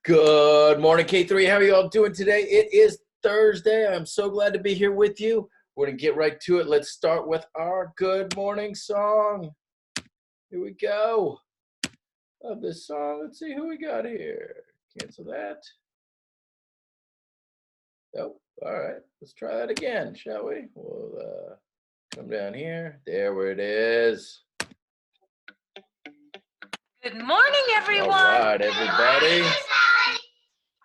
Good morning, K3. How are you all doing today? It is Thursday. I'm so glad to be here with you. We're going to get right to it. Let's start with our good morning song. Here we go. Love this song. Let's see who we got here. Cancel that. Oh, all right. Let's try that again, shall we? We'll come down here. There where it is. Good morning, everyone. All right, everybody.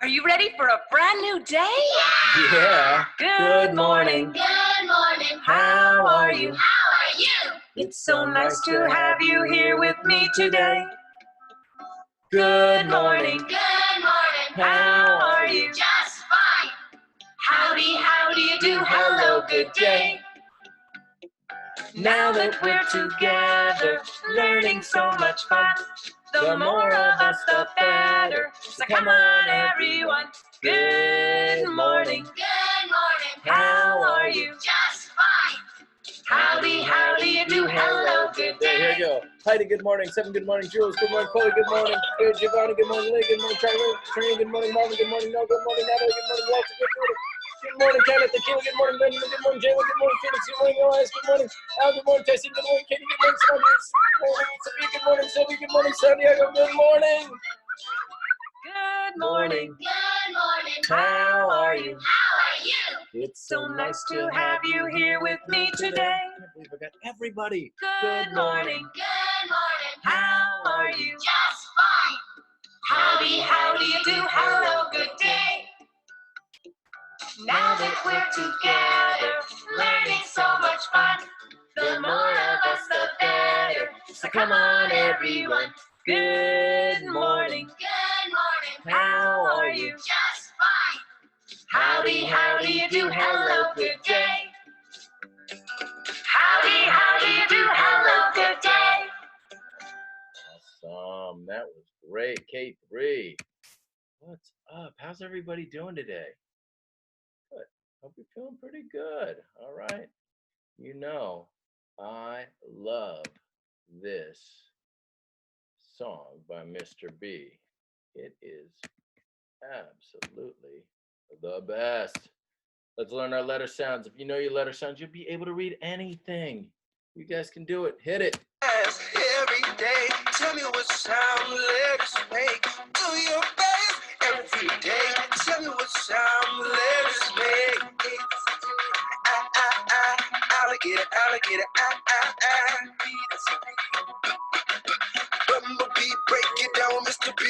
Are you ready for a brand new day? Yeah. Good morning. Good morning. How are you? How are you? It's so nice to have you here with me today. Good morning. Good morning. How are you? Just fine. Howdy, how do you do? Hello, good day. Now that we're together, learning so much fun, the more of us, the better. So come on, everyone. Good morning. Good morning. How are you? Just fine. Howdy, how do you do? Hello, good Here day. you go. Heidi, good morning. Seven, good morning. Jules, good morning. Chloe, good morning. Good, Giovanni, good morning. Lee, good morning. Travers, Trina, good morning. Marvin, good morning. No, good morning. Natalie, good morning. Walter, good morning. Good morning, Kenneth. Tequila, good morning. Benjamin, good morning. Jayla, good morning. Felix, good morning. Elias, good morning. Al, good morning. Tyson, good morning. Katie, good morning. Sonia, good morning. Sophia, good morning. Sylvia, good morning. Santiago, good morning. Good morning. Good morning. How are you? How are you? It's So nice to have you here with me today. I can't believe I got everybody. Good morning. Good morning. How are you? Just fine. Howdy, how do you do? Hello, good day. Now that we're together, learning so much fun, the more of us, the better. So come on, everyone. Good morning. Good morning. How are you? Just fine. Howdy, how do you do? Hello, good day. Howdy, how do you do? Hello, good day. Awesome. That was great. K3. What's up? How's everybody doing today? Good. Hope you're feeling pretty good. All right. You know, I love this song by Mr. B. It is absolutely the best. Let's learn our letter sounds. If you know your letter sounds, you'll be able to read anything. You guys can do it. Hit it. Every day, tell me what sound letters make. Do your best every day. Tell me what sound letters make. Alligator, alligator, Bumblebee, break it down, Mr. B.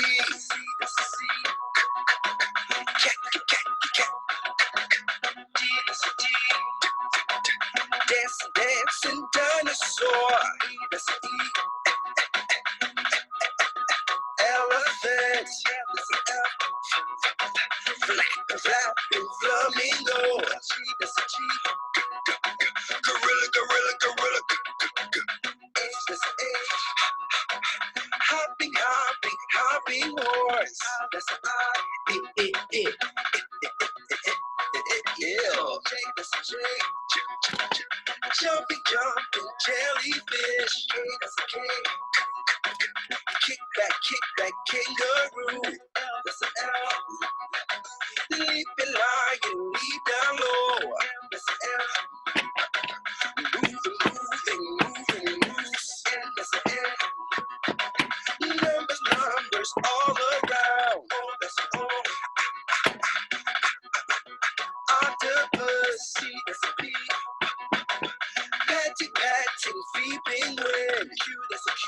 Cat, cat. Dancing dinosaur. That's E. Elephant. That's an F. Flapping flamingo. That's a G. Gorilla. H. That's an H. Hopping horse. That's an I. Yeah. That's a J. Jumping jellyfish. That's a K. Kick back, kangaroo. That's an L. Leaping lion, leap down low. That's an L. Moving, moose. That's an N. Numbers all around. That's an O. Octopus, that's a P. Patting, feet penguin. Q, that's a Q.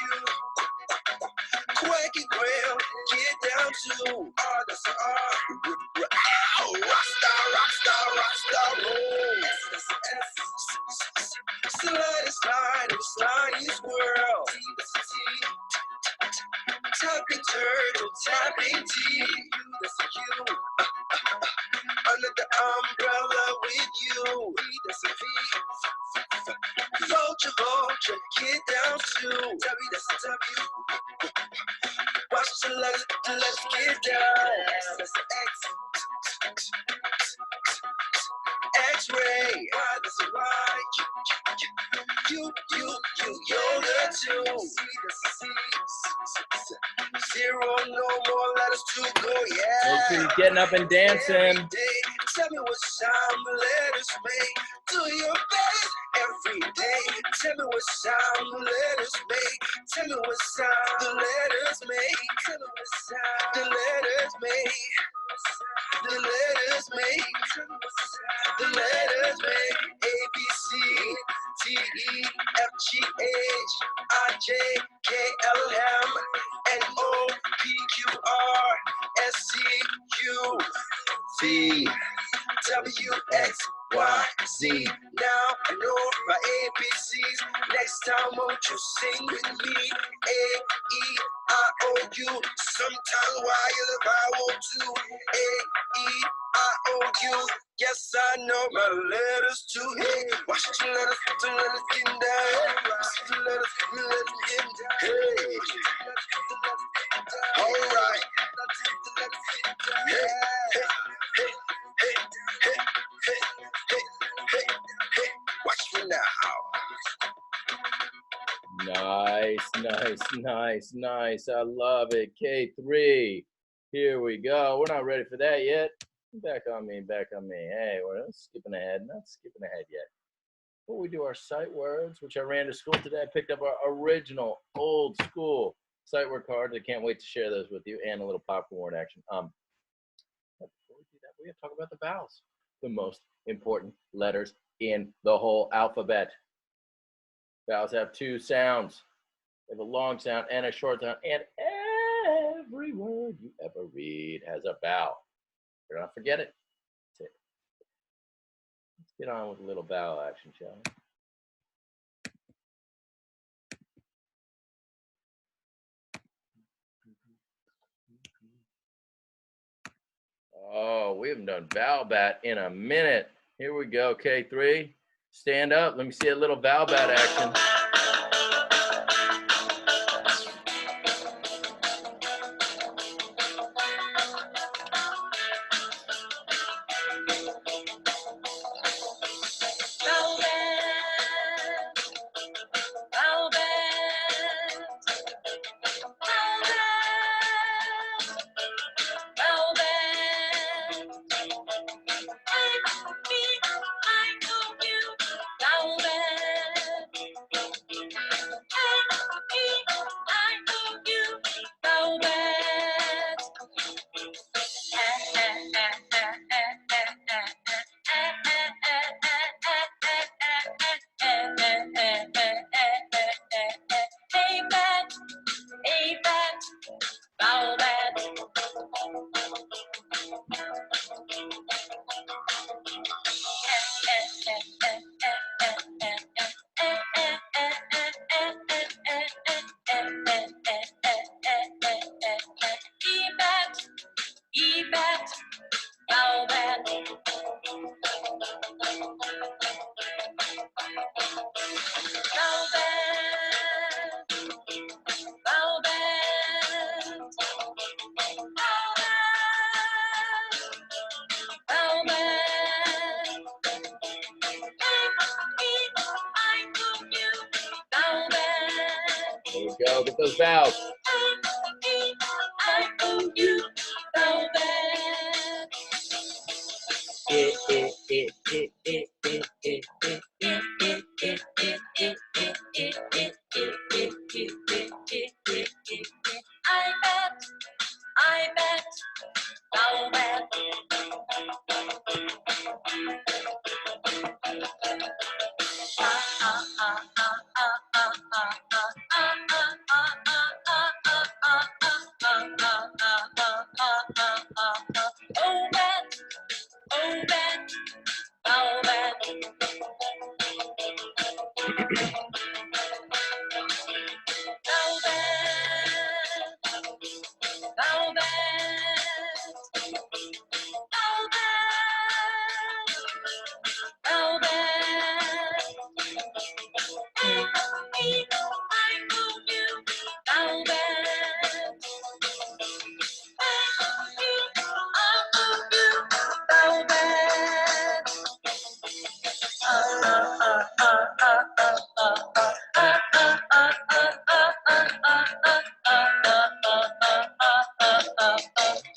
Quacky quail, get down to that's an R. Rockstar, roll. That's an S. Sliding squirrel. That's a T. Tapping turtle, tapping T. That's a U. Under the umbrella with you. That's a V. Vulture, get down to W. That's a W. Watch the letters get down. That's an X. X-ray. That's right. Yoga too. Zero, no more letters to go, Make yeah. sure you're getting up and dancing. Every day, tell me what sound the letters make. Do your best every day. Tell me what sound the letters make. Tell me what sound the letters make. Tell me what sound the letters make. The letters make. The letters make. A, B, C, T, E, F, G, H, I, J, K, L, M, N, O, P, Q, R, S, C, U, V, W, X, Y, Z. Now I know my ABCs. Next time won't you sing with me? A, E, I, O, U. Sometimes while you the vowel too. A, E, I, O, U. Yes, I know my letters too. Hey, watch the letters get down. Watch the letters get down. Hey, all right. Hey, hey, hey, hey, hey, hey, hey, hey, hey. Watch me now. Nice. I love it. K3. Here we go. We're not ready for that yet. Back on me. Hey, we're not skipping ahead yet. Before we do our sight words, which I ran to school today, I picked up our original old school sight word cards. I can't wait to share those with you, and a little popcorn action. Before we do that, we have to talk about the vowels, the most important letters in the whole alphabet. Vowels have two sounds. They have a long sound and a short sound, and every word you ever read has a vowel. Do not forget it. That's it. Let's get on with a little vowel action, shall we? Oh, we haven't done vowel bat in a minute. Here we go, K3. Stand up. Let me see a little vowel bat action. There we go. Get those vowels. I bet, vowel bet.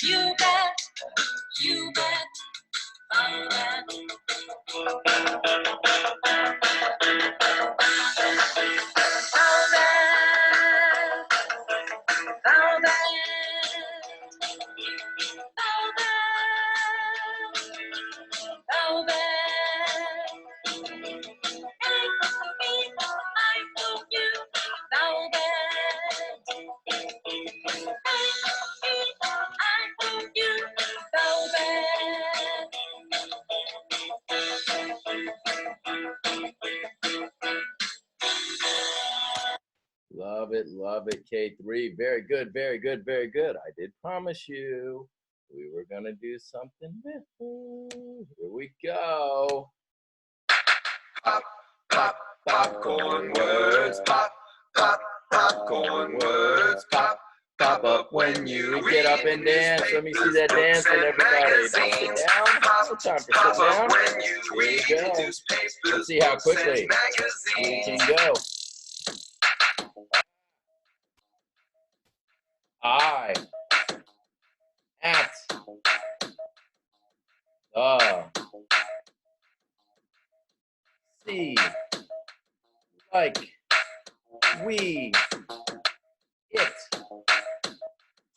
You bet. You bet. Oh, bet. Love it, K3. Very good, very good, very good. I did promise you we were going to do something different. Here we go. Pop, pop, popcorn words. Pop, pop, popcorn words. Pop, pop up when you get up and dance. Let me see that dance and everybody. Don't sit down. No time for sit down. Here we go. Let's see how quickly we can go. I at the see like we it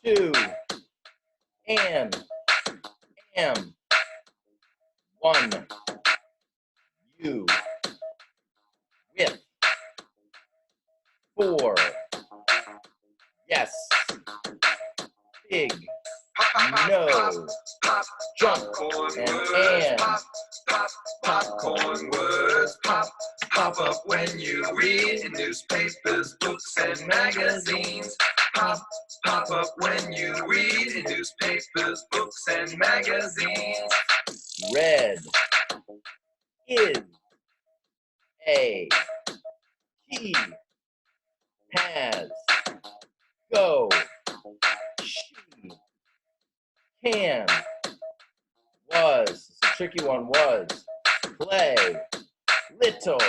to and am one you with for yes big no jump and popcorn words. Pop, pop up when you read in newspapers, books, and magazines. Pop, pop up when you read in newspapers, books, and magazines. red is a he has go she can was it's a tricky one was play little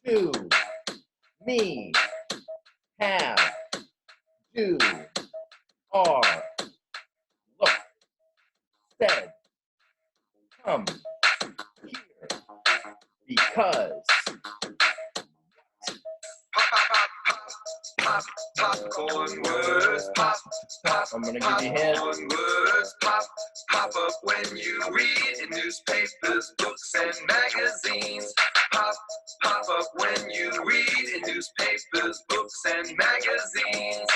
to me have do are look said come here because Pop, popcorn words. Pop, pop, I'm gonna give you hints. popcorn words. Pop, pop up when you read in newspapers, books, and magazines. Pop, pop up when you read in newspapers, books, and magazines.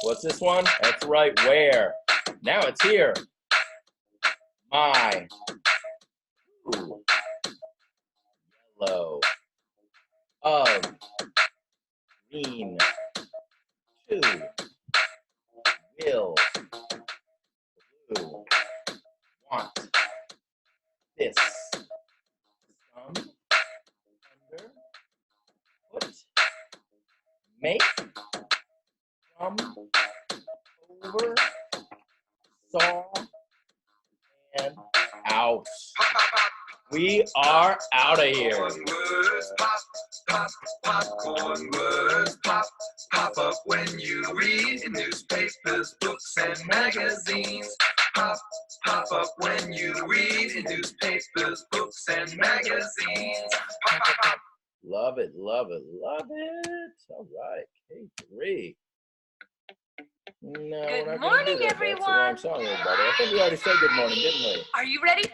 What's this one? That's right, where? Now it's here. My ooh, yellow of green two will blue want this some under put make from over saw and out. We are out of here. Popcorn words. Pop, pop, popcorn words. Pop, pop up when you read in newspapers, books, and magazines. Pop, pop up when you read in newspapers, books, and magazines. Pop, pop, pop. Love it, love it, love it. All right, K3. No, we're Good not gonna morning, do that. everyone. That's the wrong song, everybody. I think we already said good morning, didn't we? Are you ready?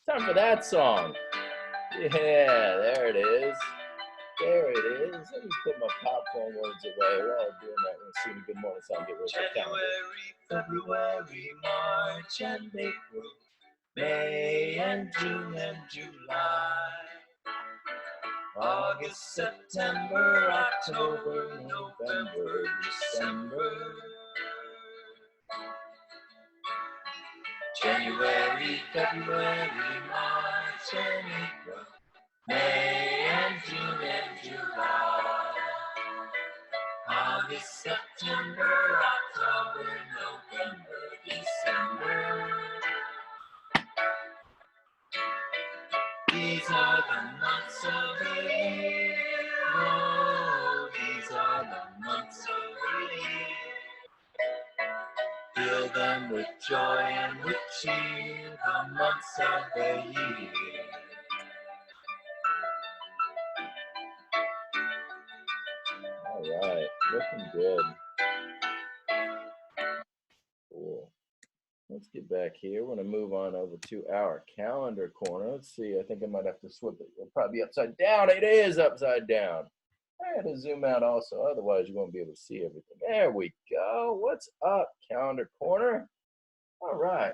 Time for that song. Yeah, there it is. There it is. Let me put my popcorn words away. We're all doing that. Let's sing a good morning song. Get ready for calendar. February, March, and April, May and June and July, August, September, October, November, December, January, February, March, and April, May and June and July, August, September, October, November, December. These are the months of the year. Oh, these are the months of the year. Feel them and with joy and with cheer, the months of the year. All right, looking good. Cool. Let's get back here. We're going to move on over to our calendar corner. Let's see. I think I might have to swip it. It'll probably be upside down. It is upside down. I had to zoom out also. Otherwise, you won't be able to see everything. There we go. What's up, calendar corner? All right.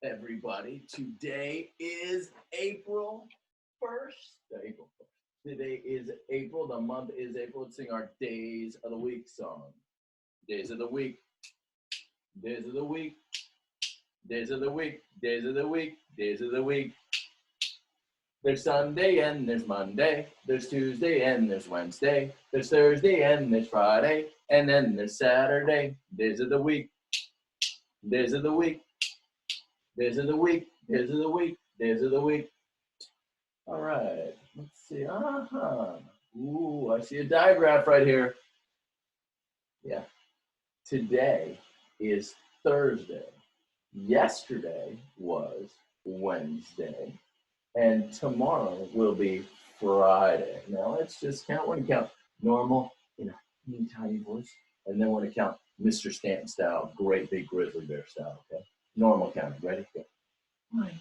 Everybody, today is April 1st. April 1st. Today is April. The month is April. Let's sing our Days of the Week song. Days of the week. Days of the week. Days of the week. Days of the week. Days of the week. There's Sunday and there's Monday. There's Tuesday and there's Wednesday. There's Thursday and there's Friday. And then there's Saturday. Days of the week. Days of the week. Days of the week. Days of the week. Days of the week. All right. Let's see. Ooh, I see a diagraph right here. Yeah. Today is Thursday. Yesterday was Wednesday. And tomorrow will be Friday. Now let's just count. We're going to count normal in a teeny tiny voice. And then we're going to count Mr. Stanton style, great big grizzly bear style, okay? Normal counting. Ready? Go. 1, 2, 3,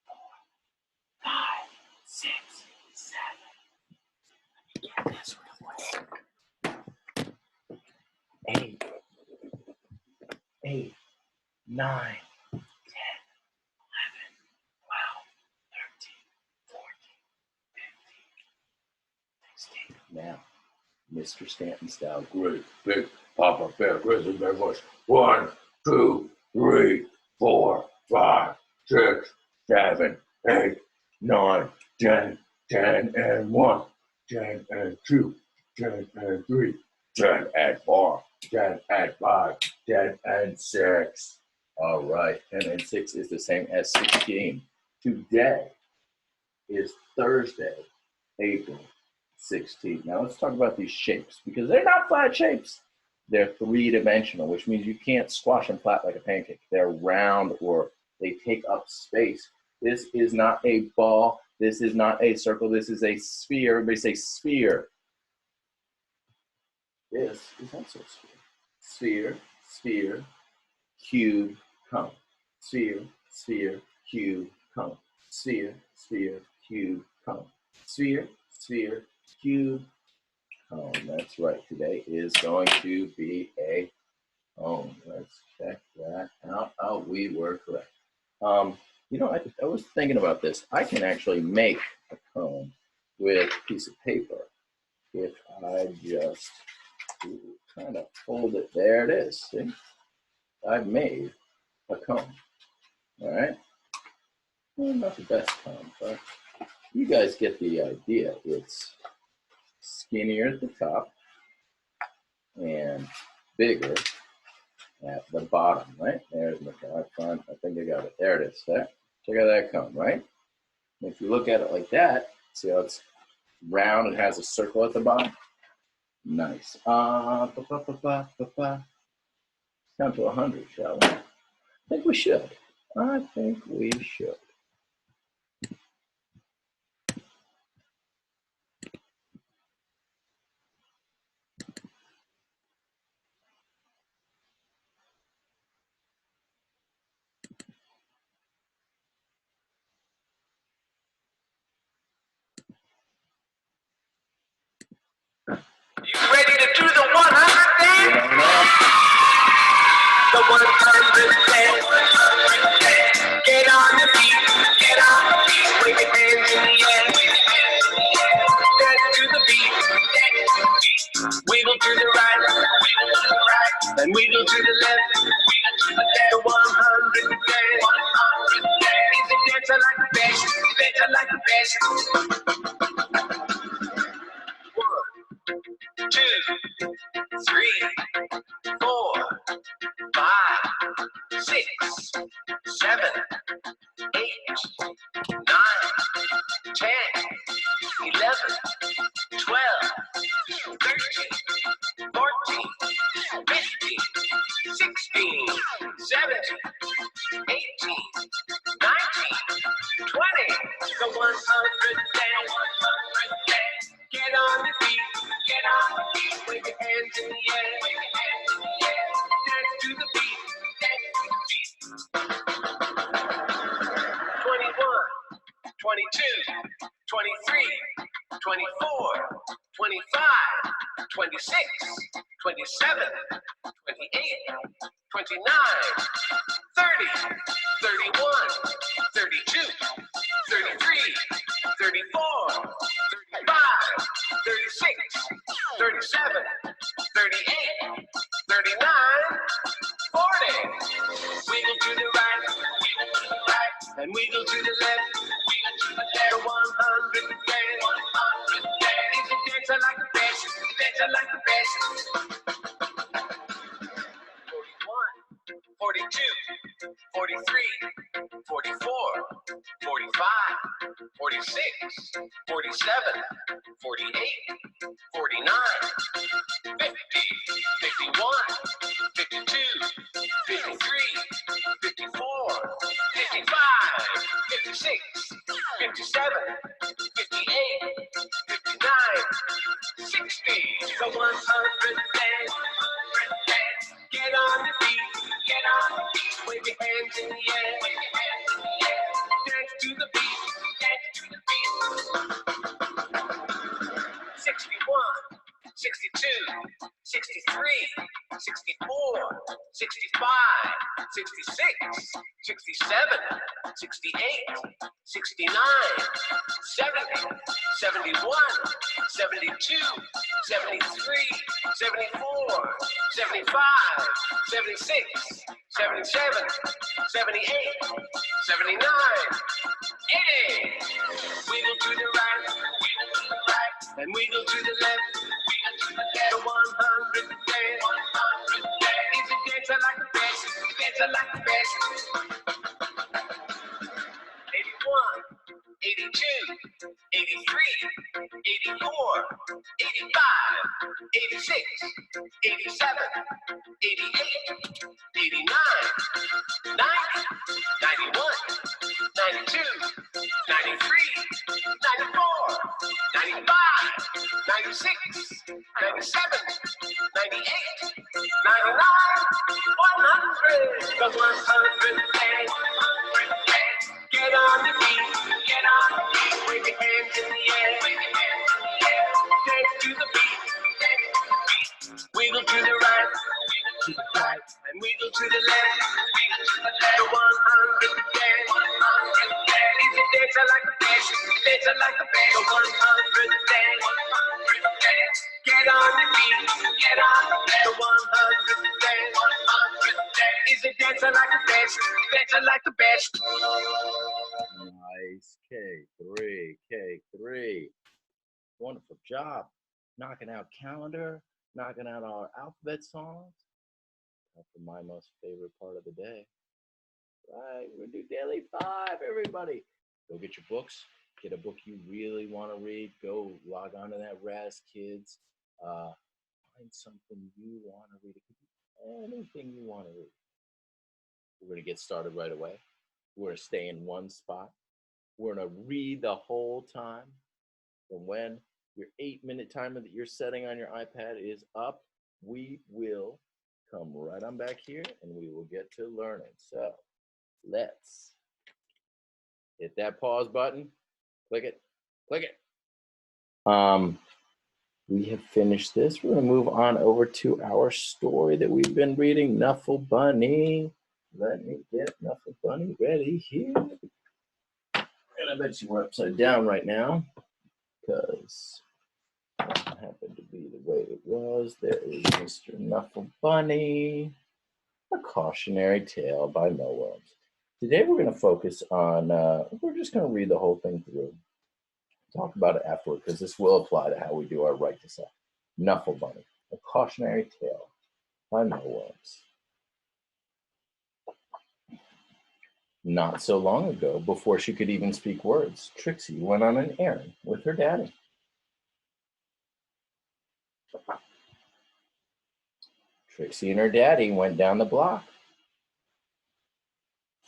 4, 5, 6, 7. Let me get this real quick. 8, 8, 9, 10, 11, 12, 13, 14, 15, 16. Now, Mr. Stanton style, great big Papa Bear grizzly bear voice. 1, 2, 3, 4, 5, 6, 7, 8, 9, 10, 10 and 1, 10 and 2, 10 and 3, 10 and 4, 10 and 5, 10 and 6. All right, 10 and 6 is the same as 16. Today is Thursday, April 16th. Now let's talk about these shapes because they're not flat shapes. They're three-dimensional, which means you can't squash them flat like a pancake. They're round or they take up space. This is not a ball. This is not a circle. This is a sphere. Everybody say sphere. This is also a sphere. Sphere, sphere, cube, cone. Sphere, sphere, cube, cone. Sphere, sphere, cube, cone. Sphere, sphere, cube, cone. That's right. Today is going to be a cone. Let's check that out. Oh, we were correct. You know, I was thinking about this. I can actually make a cone with a piece of paper if I just kind of fold it. There it is. See? I've made a cone. All right? Well, not the best cone, but you guys get the idea. It's skinnier at the top and bigger at the bottom, right? There's my cone. I think I got it. There it is. There. Check out that cone, right? And if you look at it like that, see how it's round and has a circle at the bottom? Nice. Count to 100, shall we? I think we should. I think we should. You ready to do the 100 dance? The 100 dance. Get on the beat. Get on the beat. Wave your hands in the air. Dance to the beat. Wiggle to the right. And wiggle to the left. The 100 dance. Is a dancer like the best. Dancer like the best. 1, 2, 3, 4, 5, 6, 7, 8, 9, 10, 11, 12, 13, 14, 27, 28, 29, 30, 31, 32, 33, 34, 35, 36, 37, 38, 39, 40. Wiggle to the right, and wiggle to the left. The 100 dance, 100 dance. Is a dancer like the best, dancer like the best. 41, 42, 43, 44, 45, 46, 47, 48, 49, 50, 51, 52, 53, 54, 55, 56, 57, 58, 59, 60. The 100 dance. Get on your feet, get on your feet, wave your hands in the air, wave your hands in the air. Dance to the beat, dance to the beat. 61, 62, 63, 64, 65, 66, 67, 68, 69, 70, 71, 72, 73, 74, 75, 76, 77, 78, 79, 80. Wiggle to the right, and wiggle to the left. The 100 dance, 100 dance. Is a dancer like the best, dancer like the best. 81, 82, 83, 84, 85, 86, 87, 88, 89, 90, 91, 92, 93, 94, 95, 96, 97, 98, 99, 100. The 100 dance. Get on your feet, get on your feet, wave your hands in the air, wave your hands in the air. Dance to the beat, dance to the beat. Wiggle to the right, and wiggle to the left, wiggle to the left. The 100 dance, 100 dance. Is a dancer like the best, dancer like the best. The 100 dance, 100 dance. Get on your feet, get on your feet. The 100 dance, 100 dance. Is a dancer like the best, dancer like the best. Nice. K3, K3. Wonderful job. Knocking out calendar, knocking out our alphabet songs. That's my most favorite part of the day. Right, we're gonna do daily 5, everybody. Go get your books. Get a book you really want to read. Go log on to that Raz Kids. Find something you want to read. It could be anything you want to read. We're gonna get started right away. We're gonna stay in one spot. We're gonna read the whole time. And when your 8-minute timer that you're setting on your iPad is up, we will come right on back here and we will get to learning. So let's hit that pause button. Click it. Click it. We have finished this. We're going to move on over to our story that we've been reading, Nuffle Bunny. Let me get Nuffle Bunny ready here. And I bet you we're upside down right now because it happened to be the way it was. There is Mr. Nuffle Bunny, A Cautionary Tale by Mo Willems. Today we're going to focus on, we're just going to read the whole thing through. Talk about it afterward because this will apply to how we do our Right to Say. Nuffle Bunny, A Cautionary Tale by Mo Willems. Not so long ago, before she could even speak words, Trixie went on an errand with her daddy. Trixie and her daddy went down the block,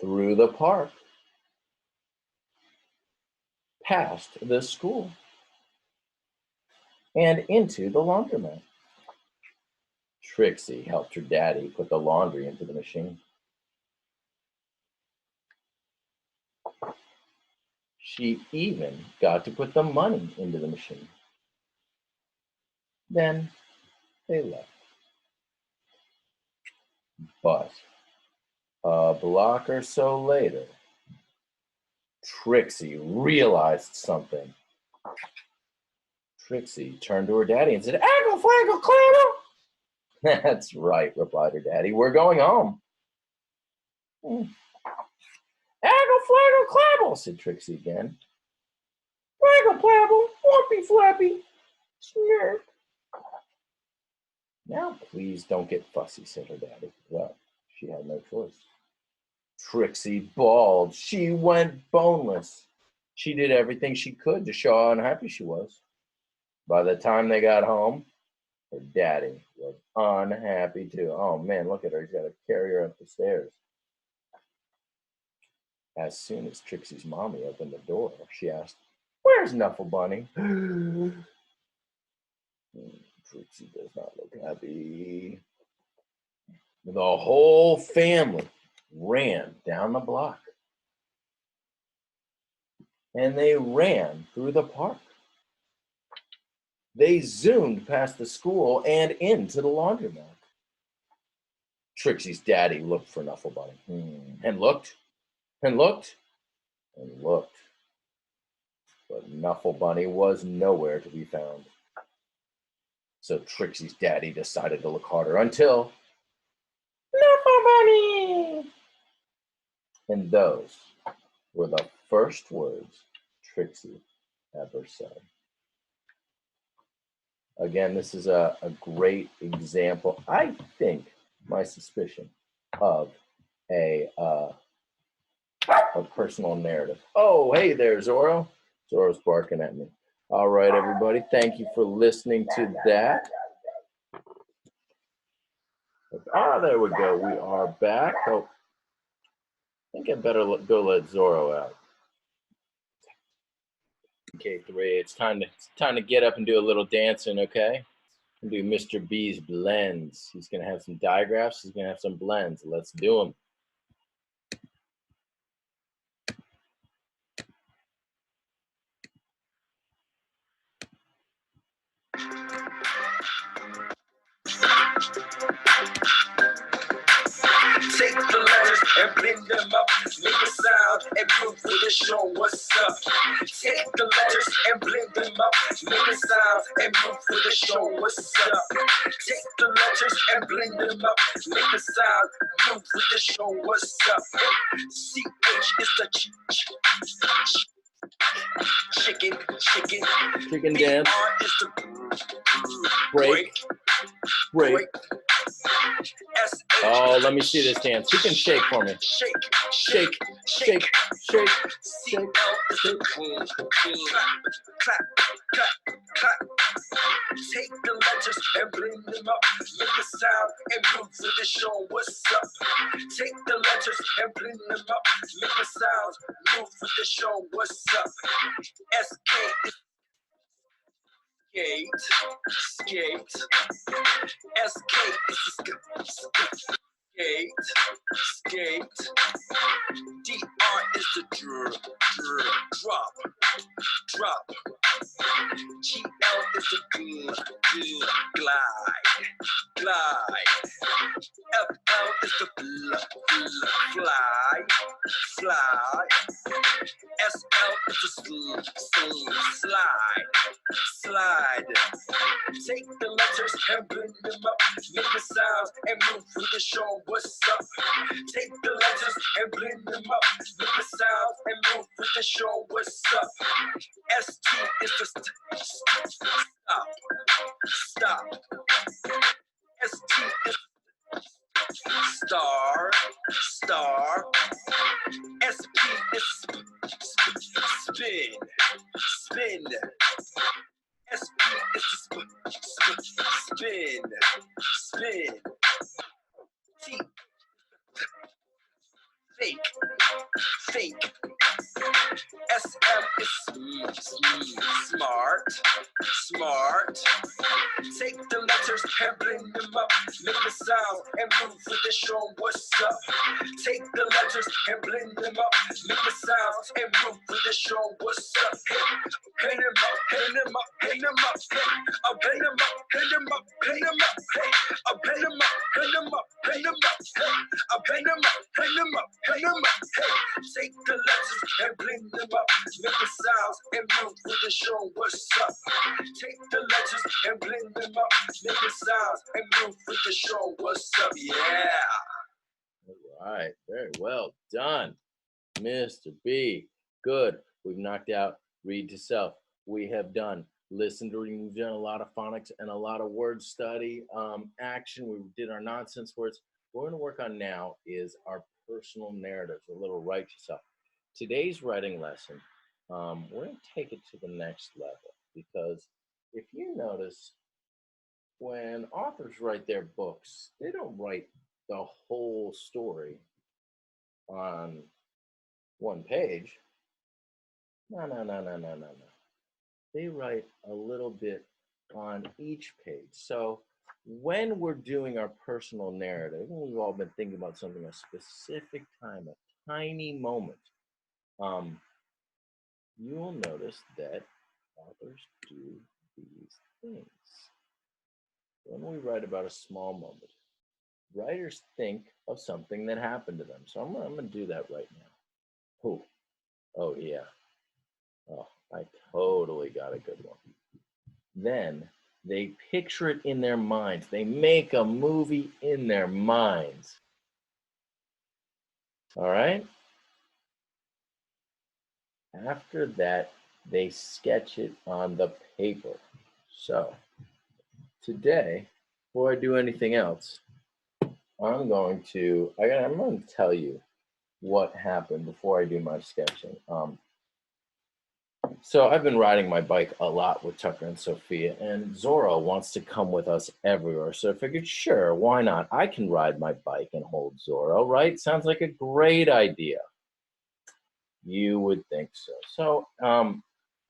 through the park, past the school, and into the laundromat. Trixie helped her daddy put the laundry into the machine. She even got to put the money into the machine. Then they left. But a block or so later, Trixie realized something. Trixie turned to her daddy and said, "Aggle, flaggle, clamble." "That's right," replied her daddy. "We're going home." "Aggle, flaggle, clamble," said Trixie again. "Flaggle, plabble, whoopie, flappy, snurp." "Now, please don't get fussy," said her daddy. Well, she had no choice. Trixie bawled. She went boneless. She did everything she could to show how unhappy she was. By the time they got home, her daddy was unhappy too. Oh man, look at her. He's got to carry her up the stairs. As soon as Trixie's mommy opened the door, she asked, "Where's Knuffle Bunny?" Trixie does not look happy. The whole family ran down the block. And they ran through the park. They zoomed past the school and into the laundromat. Trixie's daddy looked for Knuffle Bunny and looked and looked and looked. But Knuffle Bunny was nowhere to be found. So Trixie's daddy decided to look harder until Knuffle Bunny! And those were the first words Trixie ever said. Again, this is a great example, I think, my suspicion, of a personal narrative. Oh, hey there, Zorro. Zorro's barking at me. All right, everybody. Thank you for listening to that. There we go. We are back. Oh, I think I better go let Zorro out. K3, it's time to get up and do a little dancing, okay? And do Mr. B's blends. He's gonna have some digraphs. He's gonna have some blends. Let's do them. Take the letters and blend them up, make a sound and prove for the show what's up. Take the letters and blend them up, make a sound and prove for the show what's up. Take the letters and blend them up, make a sound, prove for the show what's up. CH is the chicken dance. R is the break. Oh, let me see this dance. You can shake for me. Shake. Shake. CL is the clap. Take the letters and blend them up, make a sound and move for the show what's up. Take the letters and blend them up, make a sound, move for the show what's up. SK is skate. SK is skate. DR is the drop. GL is the glide. FL is the fly. SL is the slide. Take the letters and blend them up, make the sounds and move for the show what's up. Take the letters and blend them up, make the sounds and move for the show what's up. ST is the stop. ST is star. SP is spin. SP is spin. T fake. SM is smart. Take the letters and blend them up, make the sound and move for the show what's up. Take the letters and blend them up, make the sounds and move for the show what's up. Hang them up. Hey, I'll bend them up. Hey, I'll bend them up. Hey, what's up, yeah. All right, very well done, Mr. B. Good. We've knocked out read to self. We have done listen to reading. We've done a lot of phonics and a lot of word study, action. We did our nonsense words. What we're going to work on now is our personal narratives, a little write to self. Today's writing lesson, we're going to take it to the next level because if you notice, when authors write their books, they don't write the whole story on one page. No. They write a little bit on each page. So when we're doing our personal narrative, and we've all been thinking about something, a specific time, a tiny moment, you will notice that authors do these things. When we write about a small moment, writers think of something that happened to them. So I'm gonna do that right now. Oh yeah. Oh, I totally got a good one. Then they picture it in their minds. They make a movie in their minds. All right? After that, they sketch it on the paper. So today, before I do anything else, I'm going to tell you what happened before I do my sketching. So I've been riding my bike a lot with Tucker and Sophia, and Zorro wants to come with us everywhere. So I figured, sure, why not? I can ride my bike and hold Zorro, right? Sounds like a great idea. You would think so. So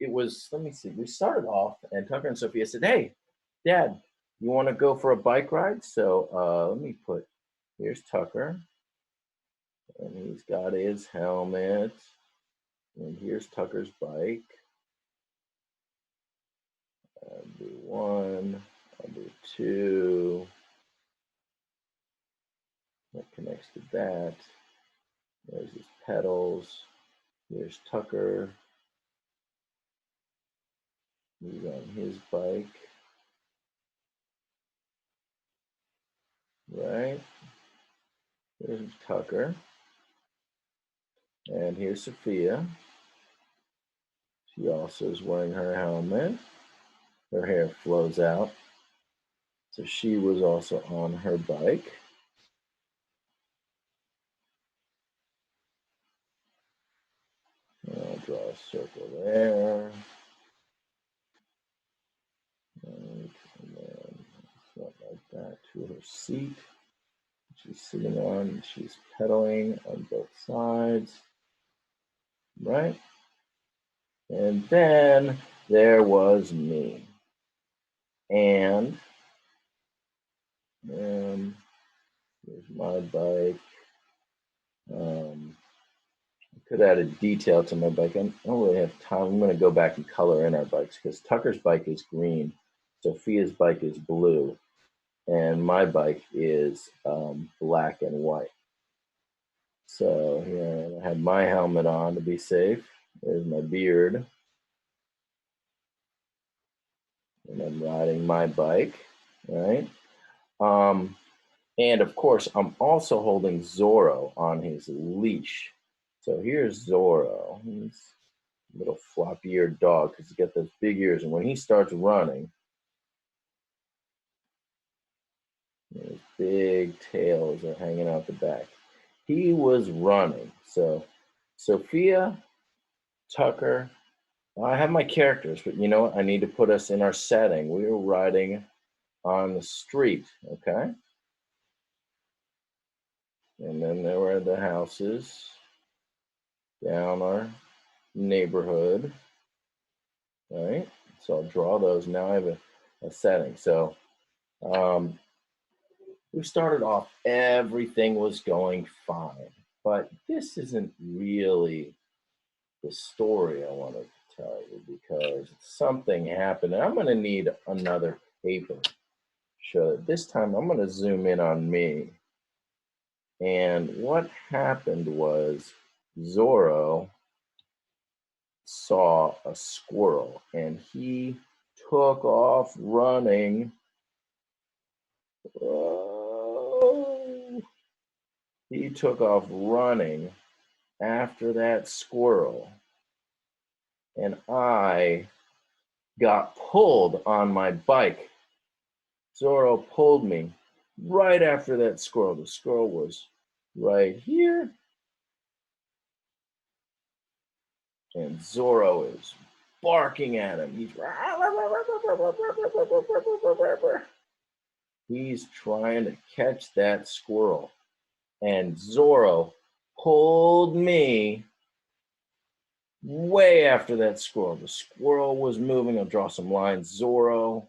it was, let me see, we started off, and Tucker and Sophia said, hey, Dad, you want to go for a bike ride? So let me put, here's Tucker, and he's got his helmet, and here's Tucker's bike. I'll do one, I'll do two. That connects to that. There's his pedals. There's Tucker. He's on his bike. Right? There's Tucker. And here's Sophia. She also is wearing her helmet. Her hair flows out. So she was also on her bike. I'll draw a circle there. And then something like that to her seat. She's sitting on, she's pedaling on both sides. Right? And then there was me. And here's my bike. I could add a detail to my bike. I don't really have time. I'm going to go back and color in our bikes because Tucker's bike is green, Sophia's bike is blue, and my bike is black and white. So here I have my helmet on to be safe. There's my beard. And I'm riding my bike, right? And of course, I'm also holding Zorro on his leash. So here's Zorro. He's a little floppy-eared dog because he's got those big ears. And when he starts running, his big tails are hanging out the back. He was running. So Sophia, Tucker, I have my characters, but you know what? I need to put us in our setting. We were riding on the street, okay? And then there were the houses down our neighborhood, right? So I'll draw those. Now I have a setting. So we started off, everything was going fine, but this isn't really the story I wanted to tell you because something happened. And I'm going to need another paper. Show this time I'm going to zoom in on me. And what happened was Zorro saw a squirrel and he took off running. he took off running after that squirrel, and I got pulled on my bike. Zorro pulled me right after that squirrel. The squirrel was right here, and Zorro is barking at him. He's trying to catch that squirrel, and Zorro pulled me way after that squirrel. The squirrel was moving. I'll draw some lines. Zorro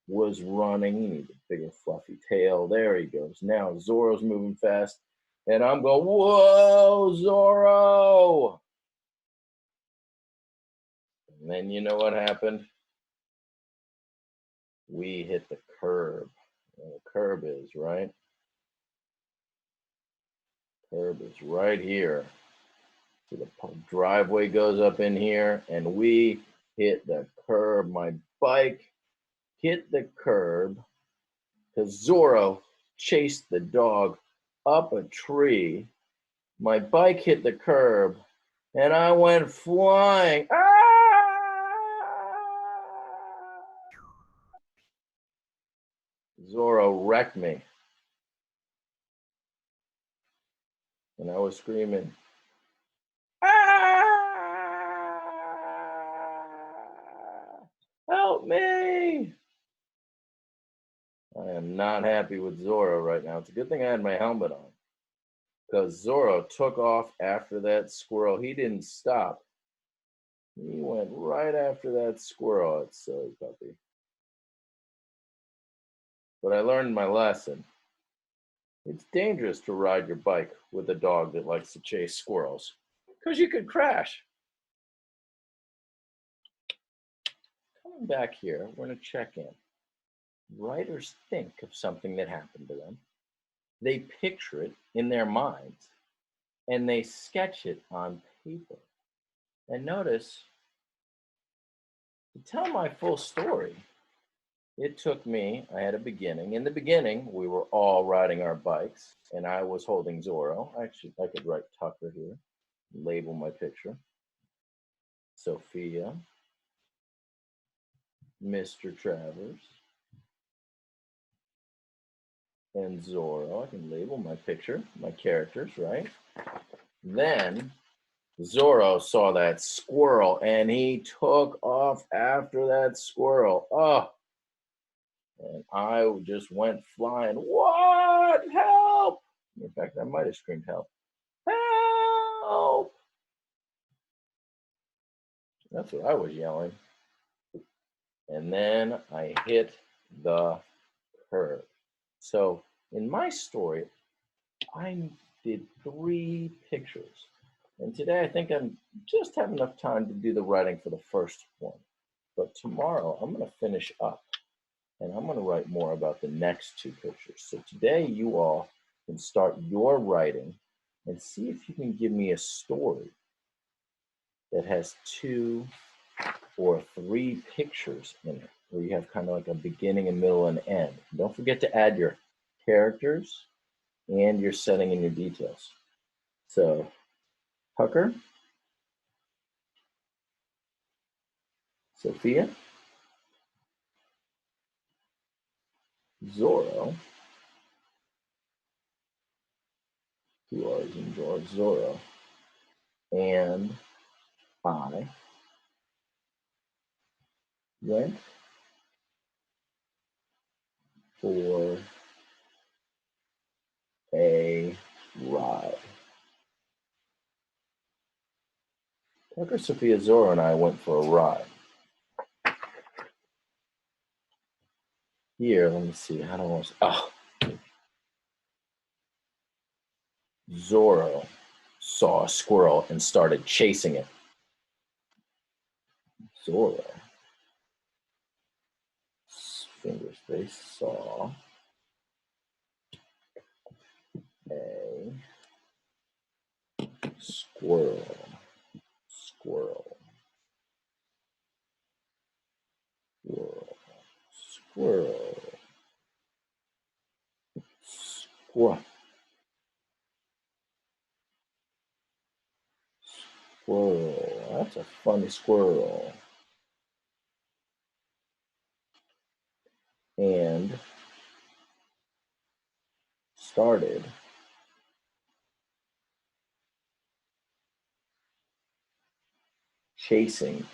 was running. He needs a bigger fluffy tail. There he goes. Now Zorro's moving fast, and I'm going, whoa, Zorro! And then you know what happened? We hit the curb. And the curb is right. Curb is right here. So the driveway goes up in here, and we hit the curb. My bike hit the curb because Zorro chased the dog up a tree. My bike hit the curb, and I went flying. Zorro wrecked me, and I was screaming, help me! I am not happy with Zorro right now. It's a good thing I had my helmet on, because Zorro took off after that squirrel. He didn't stop. He went right after that squirrel. It's silly puppy. But I learned my lesson. It's dangerous to ride your bike with a dog that likes to chase squirrels, because you could crash. Coming back here, we're going to check in. Writers think of something that happened to them. They picture it in their minds, and they sketch it on paper. And notice, to tell my full story, it took me, I had a beginning. In the beginning, we were all riding our bikes, and I was holding Zorro. Actually, I could write Tucker here, label my picture. Sophia, Mr. Travers, and Zorro. I can label my picture, my characters, right? Then Zorro saw that squirrel, and he took off after that squirrel. Oh, and I just went flying. What? Help! In fact, I might have screamed help. Help! That's what I was yelling. And then I hit the curb. So in my story, I did 3 pictures. And today I think I'm just have enough time to do the writing for the first one. But tomorrow I'm going to finish up, and I'm going to write more about the next 2 pictures. So today you all can start your writing and see if you can give me a story that has 2 or 3 pictures in it, where you have kind of like a beginning, a middle, and end. Don't forget to add your characters and your setting and your details. So, Tucker, Sophia, Zorro, 2 R's in George, Zorro, and I went for a ride. Tucker, Sophia, Zorro, and I went for a ride. Here, let me see. How do I want to? Oh, Zorro saw a squirrel and started chasing it. Zorro, finger space, saw a squirrel, squirrel, squirrel, squirrel, squirrel. Squirrel. That's a funny squirrel. And started chasing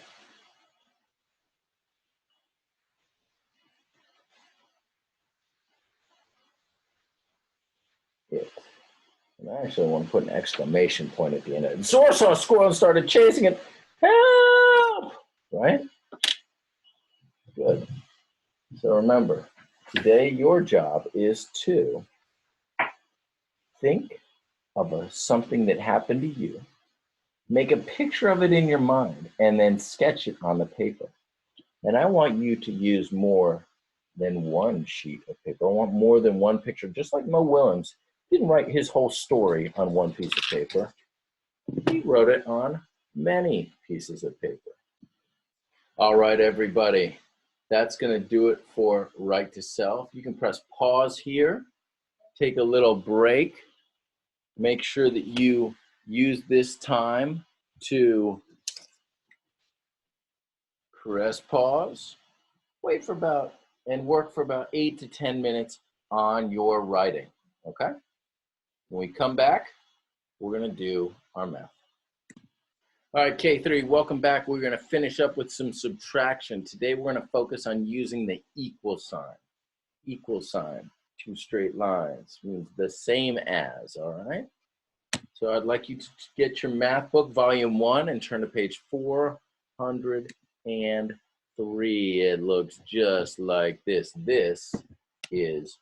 it. And I actually want to put an exclamation point at the end of it. Zor saw a squirrel and started chasing it. Help! Right? Good. So remember, today your job is to think of something that happened to you, make a picture of it in your mind, and then sketch it on the paper. And I want you to use more than one sheet of paper. I want more than one picture, just like Mo Willems didn't write his whole story on one piece of paper. He wrote it on many pieces of paper. All right, everybody. That's going to do it for Right to Self. You can press pause here, take a little break, make sure that you use this time to press pause, wait for about, and work for about 8 to 10 minutes on your writing, okay? When we come back, we're going to do our math. All right, K3, welcome back. We're going to finish up with some subtraction. Today, we're going to focus on using the equal sign. Equal sign, two straight lines, means the same as, all right? So I'd like you to get your math book, volume 1, and turn to page 403. It looks just like this. This is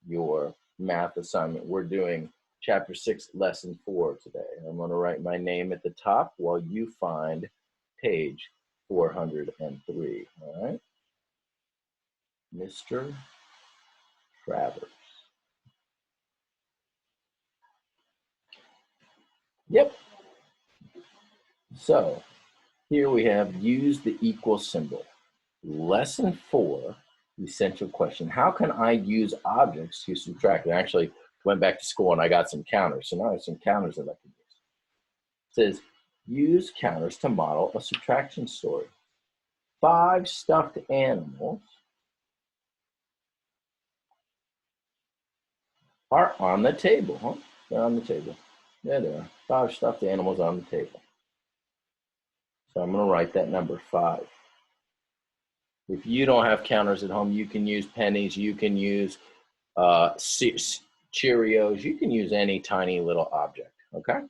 your math assignment. We're doing Chapter 6, Lesson 4 today. I'm going to write my name at the top while you find page 403, all right? Mr. Travers. Yep. So here we have use the equal symbol. Lesson 4, essential question. How can I use objects to subtract? I actually went back to school and I got some counters. So now I have some counters that I can use. It says, use counters to model a subtraction story. 5 stuffed animals are on the table. Huh? They're on the table. There they are. 5 stuffed animals on the table. So I'm going to write that number 5. If you don't have counters at home, you can use pennies. You can use Cheerios. You can use any tiny little object, okay?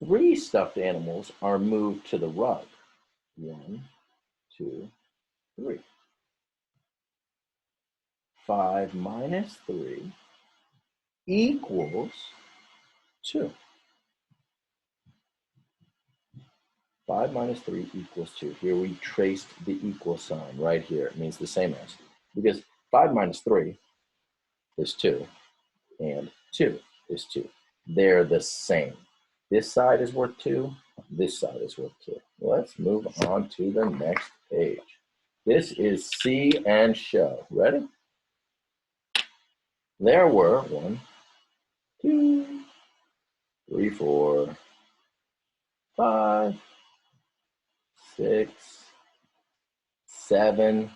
3 stuffed animals are moved to the rug. 1, 2, 3. 5 minus 3 equals 2. 5 minus 3 equals 2. Here we traced the equal sign right here. It means the same as. Because 5 minus 3 is 2, and 2 is 2. They're the same. This side is worth 2. This side is worth 2. Let's move on to the next page. This is see and show. Ready? There were 1, 2, 3, 4, 5, 6, 7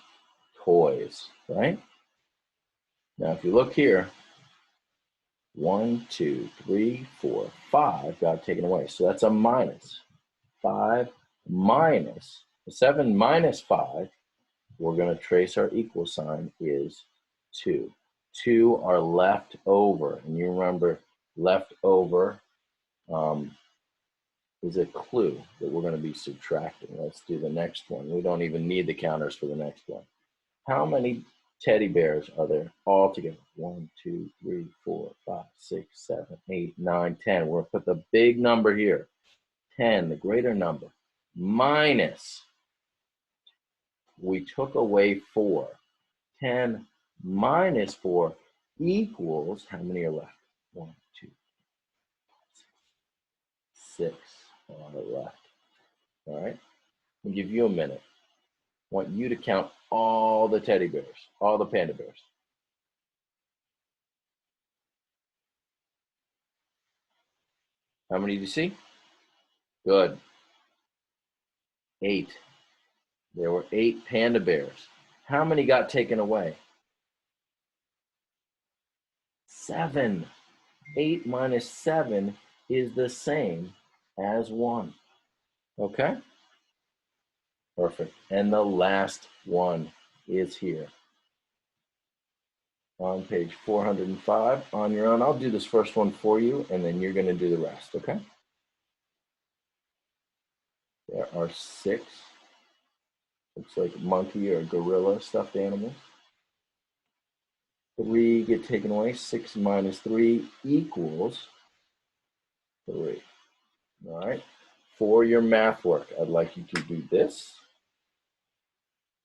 toys, right? Now, if you look here, 1, 2, 3, 4, 5 got taken away. So that's a minus. 5 minus, 7 minus 5, we're going to trace our equal sign is 2. 2 are left over. And you remember, left over is a clue that we're going to be subtracting. Let's do the next one. We don't even need the counters for the next one. How many teddy bears are there all together? 1, 2, 3, 4, 5, 6, 7, 8, 9, 10. We're going to put the big number here. 10, the greater number, minus, we took away 4. 10 minus 4 equals, how many are left? 1, 2, 6 are left. All right, I'll give you a minute. I want you to count all the teddy bears, all the panda bears. How many do you see? Good. 8. There were 8 panda bears. How many got taken away? 7. 8 minus 7 is the same as 1. Okay? Perfect. And the last one is here on page 405 on your own. I'll do this first one for you, and then you're going to do the rest, okay? There are 6. Looks like monkey or gorilla stuffed animals. 3 get taken away. 6 minus 3 equals 3. All right. For your math work, I'd like you to do this.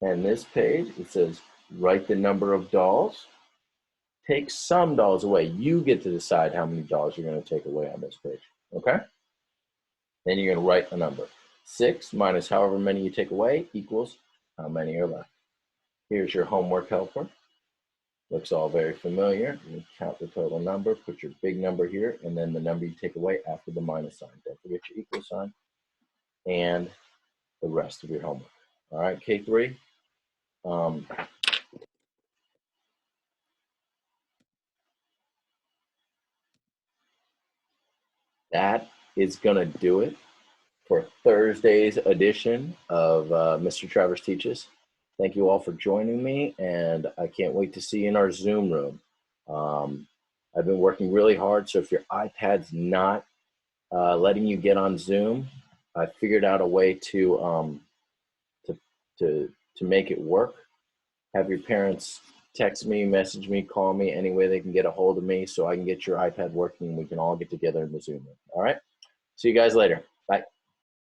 And this page, it says, write the number of dolls. Take some dolls away. You get to decide how many dolls you're going to take away on this page. Okay? Then you're going to write a number. 6 minus however many you take away equals how many are left. Here's your homework helper. Looks all very familiar. You count the total number, put your big number here, and then the number you take away after the minus sign. Don't forget your equal sign and the rest of your homework. All right, K3. That is going to do it for Thursday's edition of Mr. Travers Teaches. Thank you all for joining me, and I can't wait to see you in our Zoom room. I've been working really hard, so if your iPad's not letting you get on Zoom, I figured out a way to make it work. Have your parents text me, message me, call me, any way they can get a hold of me so I can get your iPad working and we can all get together in the Zoom room. All right? See you guys later. Bye.